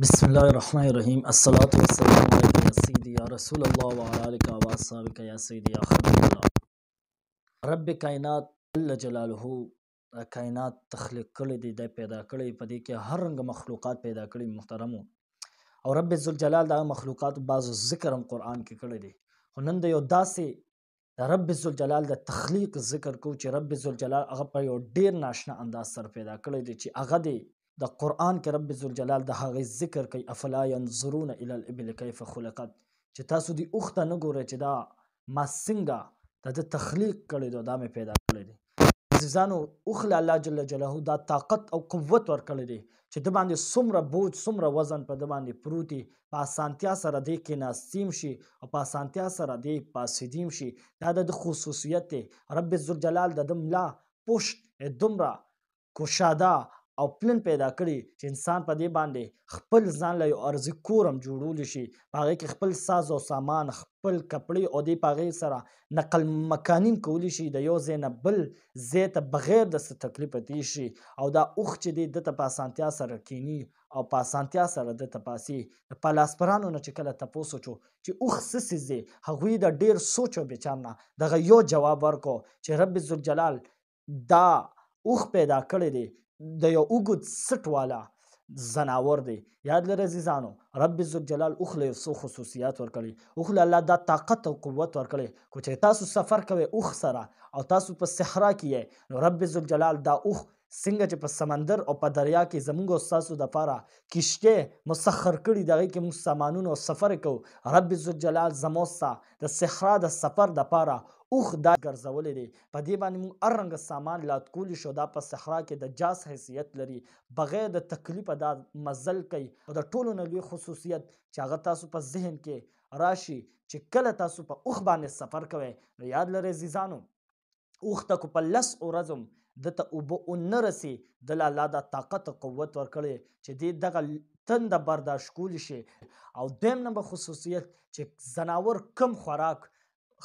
بسم الله الرحمن الرحیم الصلاة والسلام علیک یا سیدی یا رسول الله وعلى آلک و اصحابک یا سیدی یا حبیب الله. رب کائنات جل جلاله کائنات تخلیق کړی دی، د پیدا کړی په دې کې هر رنګ مخلوقات پیدا کړی محترمو، او رب ذوالجلال دا مخلوقات بعض ذکر هم قرآن کې کړی دی. خو نن د یو داسې د رب ذوالجلال د تخلیق ذکر کو چې رب ذوالجلال هغه په یو ډیر ناشنا انداز سره پیدا کړی دی چې هغه دی د قرآن کې رب ذوالجلال د هغې ذکر کوي. افلا ینظرون الی الابل کیف خلقت، چې تاسو دې اوښ ته نه ګورئ چې دا ما څنګه د تخلیق کړی دی، دا مې پیدا کړی دی. عزیزانو، اوښ له الله جل جلاله دا طاقت او قوت ورکړی دی چې د باندې څومره بوج څومره وزن په د باندې پروت وي، په اسانتیا سره دی کېناستیم شي او په اسانتیا سره دی پاسېدیم شي. دا د خصوصیت دی. رب ذوالجلال د ملا پشت دومره کشاده او پلن پیدا کړي چې انسان په دې باندې خپل ځان له یو ارضي کور هم جوړولی شي، په هغې کې خپل ساز او سامان، خپل کپړې او دې په هغې سره نقل مکاني هم کولی شي، د یو ځای نه بل ځای ته بغیر د څه تکلیفه تېر شي. او دا اوښ چې دی ده ته په اسانتیا سره کینی او په اسانتیا سره ده ته پاسي. د پلاسپرانو نه چې کله تپوس وشو چې اوښ څه څیز دی، هغوی د ډېر سوچ او بچار نه دغه یو جواب ورکړو چې رب ذوالجلال دا اوښ پیدا کړی دی د یو اوږد سټ والا ځناور دی. یاد لرئ عزیزانو، رب ذوالجلال اوښ له یو څو خصوصیات ورکړي. اوښ له الله دا طاقت او قوت ورکړی. خو چې تاسو سفر کوئ اوښ سره او تاسو په صحرا کې یې، نو رب ذوالجلال دا اوښ څنګه چې په سمندر او په دریا کې زموږ او ستاسو دپاره کشتۍ مسخر کړي، د هغې کې موږ سامانونه او سفر کوو. رب ذوالجلال زموږ ستا د صحرا د سفر دپاره اوښ دا ګرځولی دی. په دې باندې موږ هر رنګه سامان لاد کولی شو. دا په صحرا کې د جاز حیثیت لري، بغیر د تکلیفه دا مزل کوي. او د ټولو نه لوی خصوصیت چې هغه تاسو په ذهن کې راشي چې کله تاسو په اوښ باندې سفر کوئ، نو یاد لرئ عزیزانو، اوښ ته که په 10 ورځو دته اوبه ونه رسي، دله الله دا طاقت او قوت ورکړی چې دې دغه تنده برداشت کولی شي. او دویم نمبر خصوصیت چې ځناور کم خوراک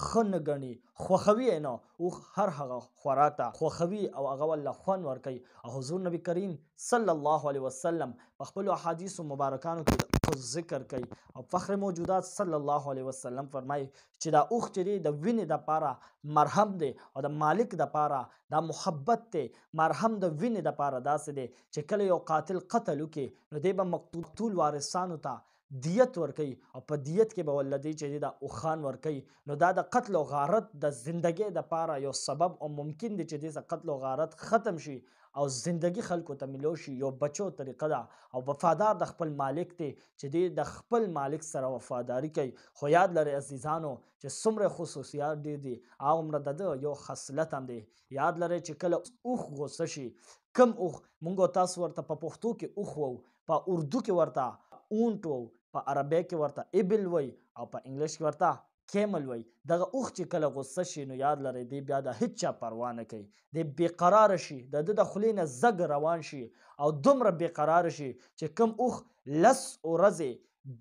ښه نه ګڼي، خوښوي یې نه، اوښ هر هغه خوراک ته خوښوي او هغه ورله خوند ورکوي. او حضور نبي کریم صلی الله علیه وسلم په خپلو احادیثو مبارکانو کې د اوښ ذکر کوي، او فخر موجودات صلی الله علیه وسلم فرمایي چې دا اوښ چې دی د وینې دپاره مرهم دی، او د مالک دپاره دا محبت دی. مرهم د وینې دپاره داسې دی چې کله یو قاتل قتل وکړي، نو دی به مقتول وارثانو ته دیت ورکوي، او په دیت کې به ولله دی چې دی دا اوښان ورکوي. نو دا د قتل او غارت د زندګۍ دپاره یو سبب او ممکن دی چې دې قتل او غارت ختم شي او زندگی خلکو ته ملو شي. یو بچو طریقه ده، او وفادار د خپل مالک دی چې دی د خپل مالک سره وفاداری کوي. خو یاد لرئ عزیزانو چې څومره خصوصیات ډېر دي، هغومره د ده یو خصلت هم دی. یاد لرئ چې کله اوښ غوسه شي، کم اوښ موږ او تاسو ورته په پښتو کې اوښ وو، په اردو کې ورته اونټ وو، په عربی کې ورته ابل وی، او په انګلیش کې ورته کیمل وی. دغه اوښ چې کله غصه شي، نو یاد لرئ دی بیا د هیڅ چا پروا نه کوي، دی بېقراره شي، د ده د خولې نه زګ روان شي، او دومره بېقراره شي چې کوم اوښ 10 ورځې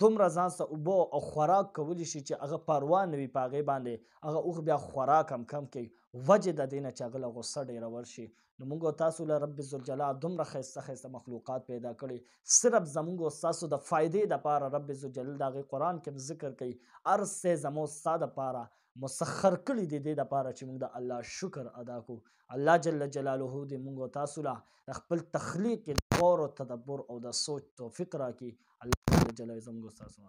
دومره ځان سره اوبه او خوراک کولی شي چې هغه پروا نه وي په هغې باندې، هغه اوښ بیا خوراک هم کم کوي، وجې د دې نه چې هغه له غصه ډېرول شي. نو موږ او تاسو له رب ذوالجلال دومره ښایسته ښایسته مخلوقات پیدا کړي، صرف زموږ او ستاسو د فایدې دپاره. رب ذوالجلال د هغې قرآن کې هم ذکر کوي، هر څه زموږ ستا دپاره مسخر کړي دي، دې دپاره چې موږ د الله شکر ادا کړو. الله جل جلاله دې موږ او تاسو له د خپل تخلیق کې غور او تدبر او د سوچ توفیق راکړي. الله جل جلاله زموږ او ستاسو